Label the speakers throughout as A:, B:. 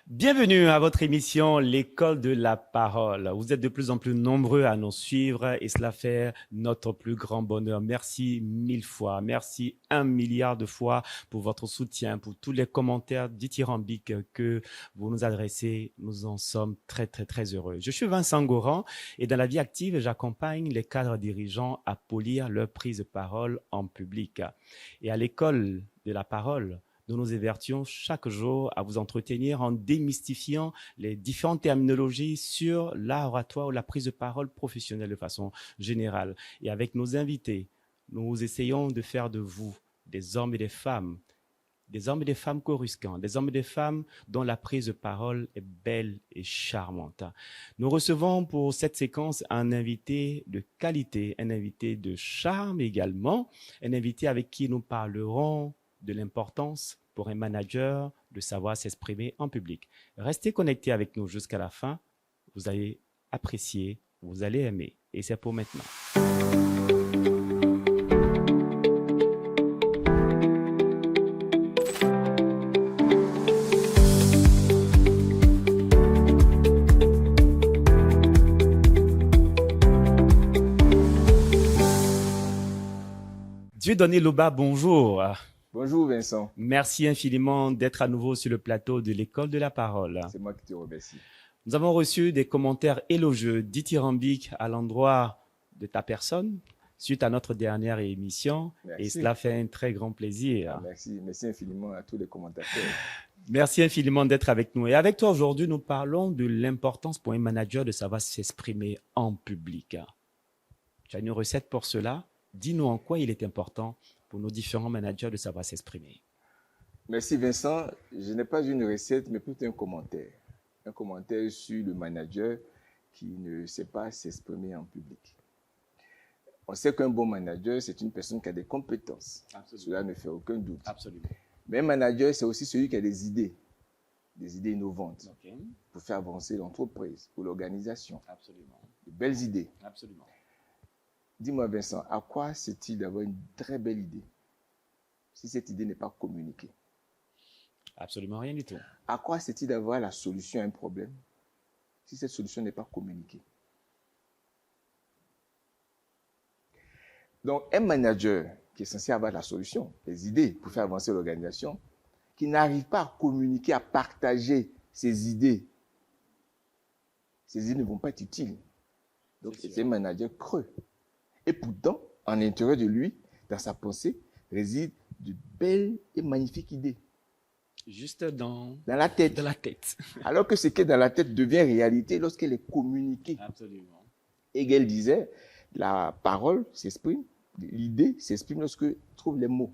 A: Bienvenue à votre émission L'école de la parole. Vous êtes de plus en plus nombreux à nous suivre et cela fait notre plus grand bonheur. Merci 1000 fois, merci 1 milliard de fois pour votre soutien, pour tous les commentaires dithyrambiques que vous nous adressez. Nous en sommes très, très, très heureux. Je suis Vincent Goran et dans la vie active, j'accompagne les cadres dirigeants à polir leur prise de parole en public. Et à l'école de la parole, nous nous évertions chaque jour à vous entretenir en démystifiant les différentes terminologies sur l'art oratoire ou la prise de parole professionnelle de façon générale. Et avec nos invités, nous essayons de faire de vous des hommes et des femmes coruscants, des hommes et des femmes dont la prise de parole est belle et charmante. Nous recevons pour cette séquence un invité de qualité, un invité de charme également, un invité avec qui nous parlerons de l'importance pour un manager de savoir s'exprimer en public. Restez connectés avec nous jusqu'à la fin. Vous allez apprécier, vous allez aimer. Et c'est pour maintenant. Dieudonné Loba, bonjour.
B: Bonjour Vincent.
A: Merci infiniment d'être à nouveau sur le plateau de l'École de la parole.
B: C'est moi qui te remercie.
A: Nous avons reçu des commentaires élogieux, dithyrambiques à l'endroit de ta personne suite à notre dernière émission.
B: Merci.
A: Et cela fait un très grand plaisir.
B: Merci infiniment à tous les commentateurs.
A: Merci infiniment d'être avec nous. Et avec toi aujourd'hui, nous parlons de l'importance pour un manager de savoir s'exprimer en public. Tu as une recette pour cela? Dis-nous en quoi il est important pour nos différents managers de savoir s'exprimer.
B: Merci Vincent. Je n'ai pas une recette, mais plutôt un commentaire. Un commentaire sur le manager qui ne sait pas s'exprimer en public. On sait qu'un bon manager, c'est une personne qui a des compétences.
A: Absolument.
B: Cela ne fait aucun doute.
A: Absolument.
B: Mais un manager, c'est aussi celui qui a des idées innovantes
A: Okay.
B: pour faire avancer l'entreprise, pour l'organisation.
A: Absolument.
B: De belles idées.
A: Absolument.
B: Dis-moi Vincent, à quoi sert-il d'avoir une très belle idée si cette idée n'est pas communiquée?
A: Absolument rien du tout.
B: À quoi sert-il d'avoir la solution à un problème si cette solution n'est pas communiquée? Donc, un manager qui est censé avoir la solution, les idées pour faire avancer l'organisation, qui n'arrive pas à communiquer, à partager ses idées ne vont pas être utiles. Donc, c'est un manager creux. Et pourtant, en l'intérieur de lui, dans sa pensée, résident de belles et magnifiques idées.
A: Juste dans
B: la tête.
A: De la tête.
B: Alors que ce qui est dans la tête devient réalité lorsqu'elle est communiquée.
A: Absolument.
B: Hegel disait, la parole s'exprime, l'idée s'exprime lorsque trouve les mots.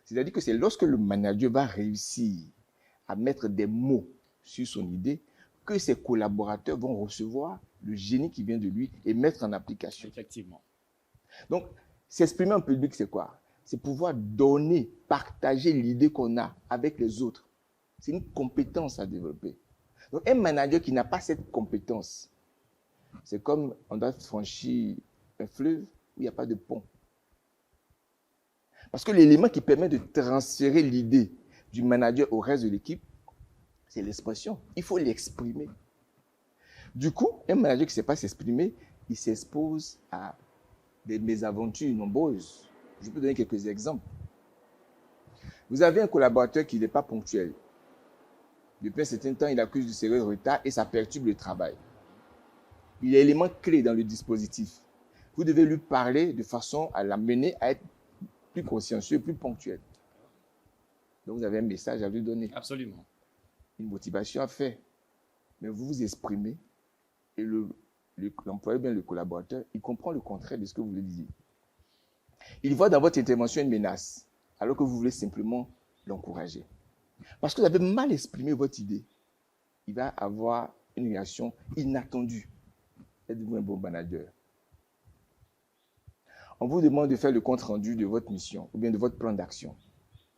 B: C'est-à-dire que c'est lorsque le manager va réussir à mettre des mots sur son idée que ses collaborateurs vont recevoir le génie qui vient de lui et mettre en application.
A: Effectivement.
B: Donc, s'exprimer en public, c'est quoi? C'est pouvoir donner, partager l'idée qu'on a avec les autres. C'est une compétence à développer. Donc, un manager qui n'a pas cette compétence, c'est comme on doit franchir un fleuve où il n'y a pas de pont. Parce que l'élément qui permet de transférer l'idée du manager au reste de l'équipe, c'est l'expression. Il faut l'exprimer. Du coup, un manager qui ne sait pas s'exprimer, il s'expose à des mésaventures nombreuses. Je peux donner quelques exemples. Vous avez un collaborateur qui n'est pas ponctuel. Depuis un certain temps, il accuse du sérieux retard et ça perturbe le travail. Il y a un élément clé dans le dispositif. Vous devez lui parler de façon à l'amener à être plus consciencieux, plus ponctuel. Donc, vous avez un message à lui donner.
A: Absolument.
B: Une motivation à faire. Mais vous vous exprimez et l'employé, bien le collaborateur, il comprend le contraire de ce que vous voulez dire. Il voit dans votre intervention une menace, alors que vous voulez simplement l'encourager. Parce que vous avez mal exprimé votre idée. Il va avoir une réaction inattendue. Êtes-vous un bon manager? On vous demande de faire le compte rendu de votre mission ou bien de votre plan d'action.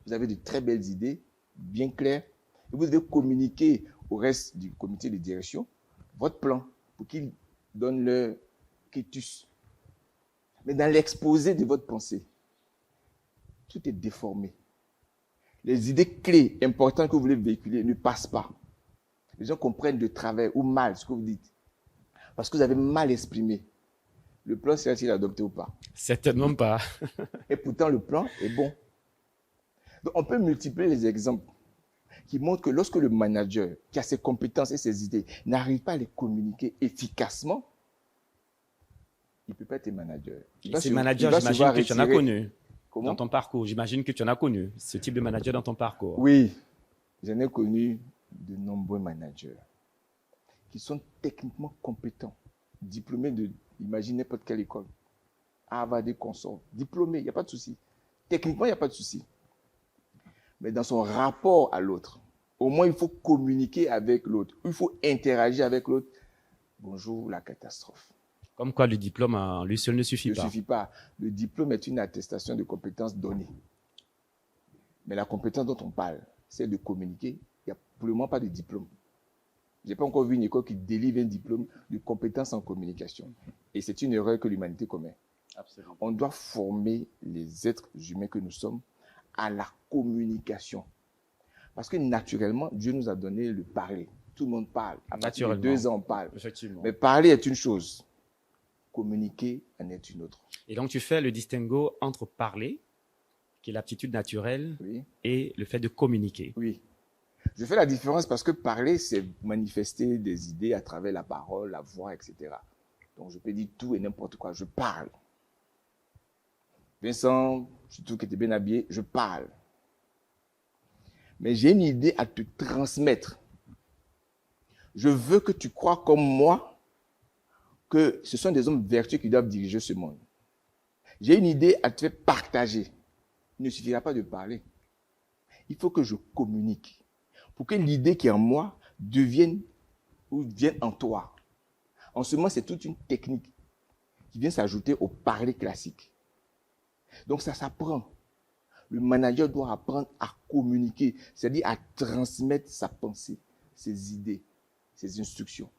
B: Vous avez de très belles idées, bien claires, et vous devez communiquer au reste du comité de direction votre plan pour qu'ils donnent leur quitus. Mais dans l'exposé de votre pensée, tout est déformé. Les idées clés importantes que vous voulez véhiculer ne passent pas. Les gens comprennent de travers ou mal ce que vous dites. Parce que vous avez mal exprimé. Le plan sera-t-il adopté ou pas?
A: Certainement pas.
B: Et pourtant, le plan est bon. Donc, on peut multiplier les exemples qui montrent que lorsque le manager, qui a ses compétences et ses idées, n'arrive pas à les communiquer efficacement, il ne peut pas être manager.
A: Et ces managers, j'imagine que tu en as connu dans ton parcours. J'imagine que tu en as connu ce type de manager dans ton parcours.
B: Oui, j'en ai connu de nombreux managers qui sont techniquement compétents, diplômés de, imaginez n'importe quelle école, Harvard des consorts, diplômés, il n'y a pas de souci. Techniquement, il n'y a pas de souci. Mais dans son rapport à l'autre, au moins il faut communiquer avec l'autre, il faut interagir avec l'autre. Bonjour, la catastrophe.
A: Comme quoi le diplôme en lui seul ne suffit pas.
B: Ne suffit pas. Le diplôme est une attestation de compétences données. Mais la compétence dont on parle, c'est de communiquer. Il n'y a probablement pas de diplôme. Je n'ai pas encore vu une école qui délivre un diplôme de compétences en communication. Et c'est une erreur que l'humanité commet.
A: Absolument.
B: On doit former les êtres humains que nous sommes à la communication. Parce que naturellement, Dieu nous a donné le parler. Tout le monde parle. À partir de 2 ans, on parle.
A: Effectivement.
B: Mais parler est une chose. Communiquer en est une autre.
A: Et donc, tu fais le distinguo entre parler, qui est l'aptitude naturelle,
B: Oui.
A: et le fait de communiquer.
B: Oui. Je fais la différence parce que parler, c'est manifester des idées à travers la parole, la voix, etc. Donc, je peux dire tout et n'importe quoi. Je parle. Vincent, je trouve que tu es bien habillé. Je parle. Mais j'ai une idée à te transmettre. Je veux que tu crois comme moi que ce sont des hommes vertueux qui doivent diriger ce monde. J'ai une idée à te faire partager. Il ne suffira pas de parler. Il faut que je communique pour que l'idée qui est en moi devienne ou vienne en toi. En ce moment, c'est toute une technique qui vient s'ajouter au parler classique. Donc ça s'apprend. Le manager doit apprendre à communiquer, c'est-à-dire à transmettre sa pensée, ses idées, ses instructions.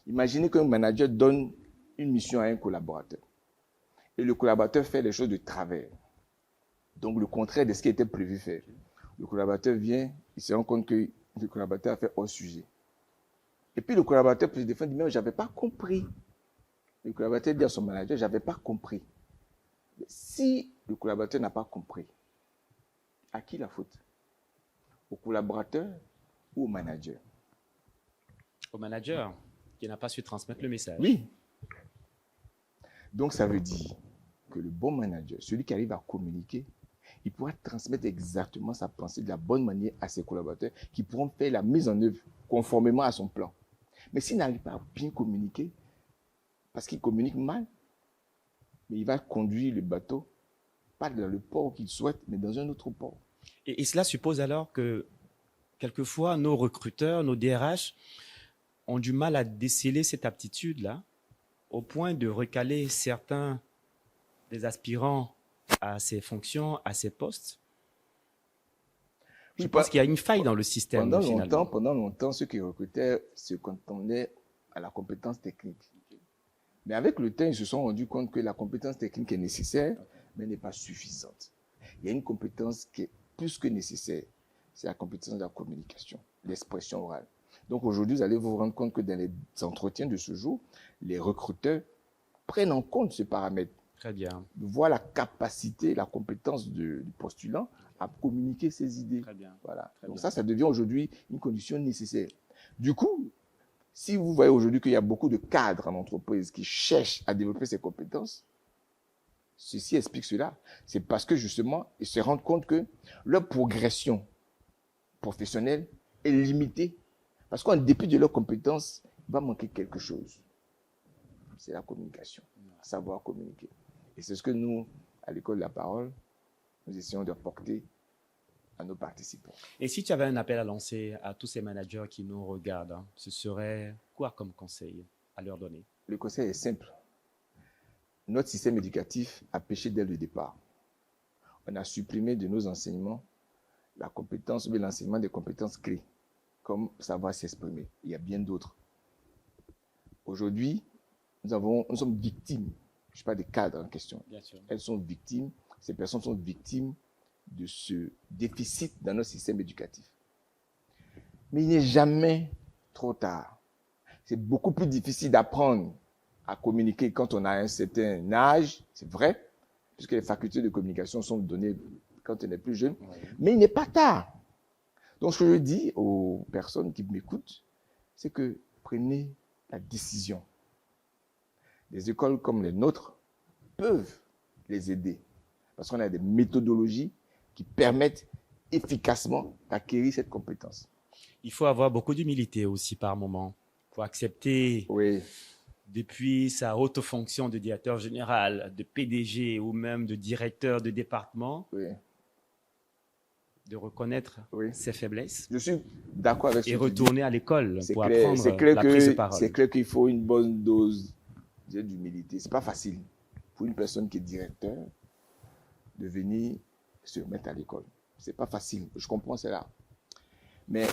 B: Imaginez qu'un manager donne une mission à un collaborateur et le collaborateur fait les choses de travers. Donc le contraire de ce qui était prévu faire. Le collaborateur vient, il se rend compte que le collaborateur a fait hors sujet. Et puis le collaborateur peut se défendre, dit, mais je n'avais pas compris. Le collaborateur dit à son manager, je n'avais pas compris. Mais si le collaborateur n'a pas compris, à qui la faute? Au collaborateur ou au manager?
A: Au manager qui n'a pas su transmettre le message.
B: Oui. Donc ça veut dire que le bon manager, celui qui arrive à communiquer, il pourra transmettre exactement sa pensée de la bonne manière à ses collaborateurs qui pourront faire la mise en œuvre conformément à son plan. Mais s'il n'arrive pas à bien communiquer, parce qu'il communique mal, mais il va conduire le bateau, pas dans le port qu'il souhaite, mais dans un autre port.
A: Et cela suppose alors que, quelquefois, nos recruteurs, nos DRH, ont du mal à déceler cette aptitude-là, au point de recaler certains des aspirants à ces fonctions, à ces postes. Je pense qu'il y a une faille dans le système.
B: Pendant longtemps, ceux qui recrutaient se cantonnaient à la compétence technique. Mais avec le temps, ils se sont rendus compte que la compétence technique est nécessaire, mais n'est pas suffisante. Il y a une compétence qui est plus que nécessaire. C'est la compétence de la communication, l'expression orale. Donc aujourd'hui, vous allez vous rendre compte que dans les entretiens de ce jour, les recruteurs prennent en compte ce paramètre.
A: Très bien.
B: Voient la capacité, la compétence du postulant à communiquer ses idées.
A: Très bien.
B: Voilà.
A: Très
B: Donc
A: bien.
B: ça devient aujourd'hui une condition nécessaire. Du coup, si vous voyez aujourd'hui qu'il y a beaucoup de cadres en entreprise qui cherchent à développer ces compétences, ceci explique cela. C'est parce que justement, ils se rendent compte que leur progression professionnelle est limitée. Parce qu'en dépit de leurs compétences, il va manquer quelque chose. C'est la communication, savoir communiquer. Et c'est ce que nous, à l'école de la parole, nous essayons d'apporter à nos participants.
A: Et si tu avais un appel à lancer à tous ces managers qui nous regardent, ce serait quoi comme conseil à leur donner?
B: Le conseil est simple. Notre système éducatif a péché dès le départ. On a supprimé de nos enseignements la compétence ou l'enseignement des compétences clés, comme savoir s'exprimer. Il y a bien d'autres. Aujourd'hui, nous sommes victimes. Je ne parle des cadres en question.
A: Bien sûr.
B: Elles sont victimes, ces personnes sont victimes de ce déficit dans notre système éducatif. Mais il n'est jamais trop tard. C'est beaucoup plus difficile d'apprendre à communiquer quand on a un certain âge, c'est vrai, puisque les facultés de communication sont données quand on est plus jeune, mais il n'est pas tard. Donc, ce que je dis aux personnes qui m'écoutent, c'est que prenez la décision. Des écoles comme les nôtres peuvent les aider parce qu'on a des méthodologies qui permettent efficacement d'acquérir cette compétence.
A: Il faut avoir beaucoup d'humilité aussi par moment pour accepter,
B: Oui,
A: depuis sa haute fonction de directeur général, de PDG ou même de directeur de département,
B: oui,
A: de reconnaître
B: oui.
A: ses faiblesses
B: Je suis d'accord avec ce
A: et
B: que tu dis.
A: retourner à l'école
B: C'est
A: pour
B: clair,
A: apprendre
B: c'est clair
A: la prise de
B: que
A: parole.
B: c'est clair qu'il faut une bonne dose d'humilité. C'est pas facile pour une personne qui est directeur de venir se mettre à l'école. C'est pas facile. Je comprends cela. Mais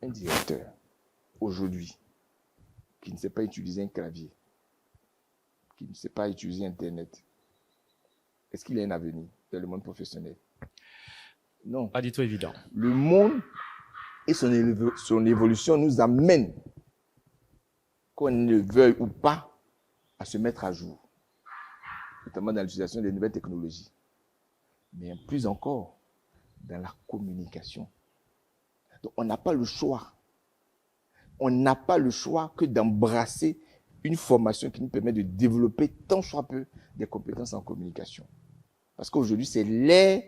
B: un directeur aujourd'hui qui ne sait pas utiliser un clavier, qui ne sait pas utiliser Internet, est-ce qu'il a un avenir dans le monde professionnel? Non.
A: Pas du tout évident.
B: Le monde et son évolution nous amènent, qu'on ne veuille ou pas, à se mettre à jour, notamment dans l'utilisation des nouvelles technologies, mais plus encore dans la communication. Donc, on n'a pas le choix. On n'a pas le choix que d'embrasser une formation qui nous permet de développer tant soit peu des compétences en communication. Parce qu'aujourd'hui, c'est l'ère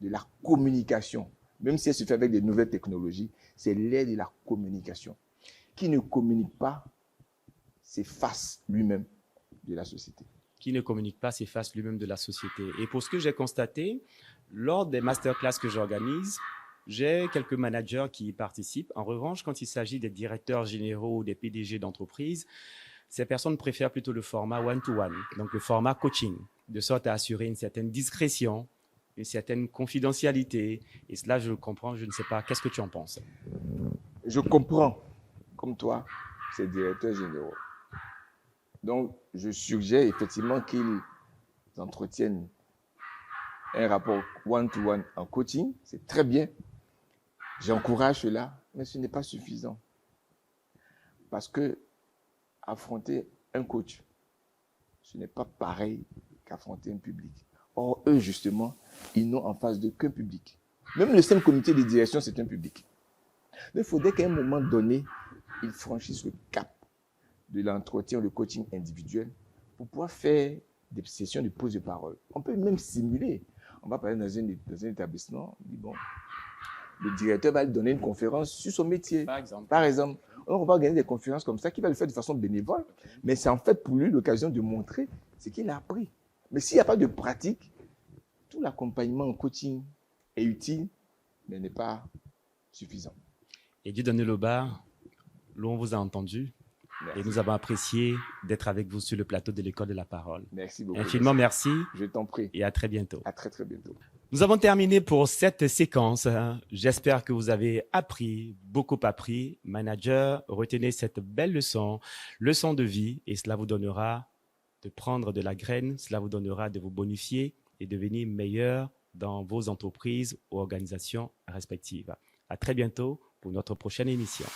B: de la communication. Même si elle se fait avec des nouvelles technologies, c'est l'ère de la communication. Qui ne communique pas s'efface lui-même de la société.
A: Qui ne communique pas s'efface lui-même de la société. Et pour ce que j'ai constaté, lors des masterclass que j'organise, j'ai quelques managers qui y participent. En revanche, quand il s'agit des directeurs généraux ou des PDG d'entreprise, ces personnes préfèrent plutôt le format one-to-one, donc le format coaching, de sorte à assurer une certaine discrétion, une certaine confidentialité. Et cela, je le comprends, je ne sais pas. Qu'est-ce que tu en penses?
B: Je comprends, comme toi, ces directeurs généraux. Donc, je suggère effectivement qu'ils entretiennent un rapport one-to-one en coaching. C'est très bien. J'encourage cela, mais ce n'est pas suffisant. Parce que affronter un coach, ce n'est pas pareil qu'affronter un public. Or, eux, justement, ils n'ont en face d'eux qu'un public. Même le simple comité de direction, c'est un public. Donc, il faudrait qu'à un moment donné, ils franchissent le cap de l'entretien, le coaching individuel, pour pouvoir faire des sessions de prise de parole. On peut même simuler. On va parler dans un établissement, on dit bon, le directeur va lui donner une conférence sur son métier.
A: Par exemple.
B: Par exemple. On va organiser des conférences comme ça, qui va le faire de façon bénévole, mais c'est en fait pour lui l'occasion de montrer ce qu'il a appris. Mais s'il n'y a pas de pratique, tout l'accompagnement en coaching est utile, mais n'est pas suffisant.
A: Et Dieudonné Loba, l'on vous a entendu.
B: Merci.
A: Et nous avons apprécié d'être avec vous sur le plateau de l'École de la Parole.
B: Merci beaucoup.
A: Infiniment merci.
B: Je t'en prie.
A: Et à très bientôt.
B: À très très bientôt.
A: Nous avons terminé pour cette séquence. J'espère que vous avez beaucoup appris. Manager, retenez cette belle leçon de vie, et cela vous donnera de prendre de la graine, cela vous donnera de vous bonifier et devenir meilleur dans vos entreprises ou organisations respectives. À très bientôt pour notre prochaine émission.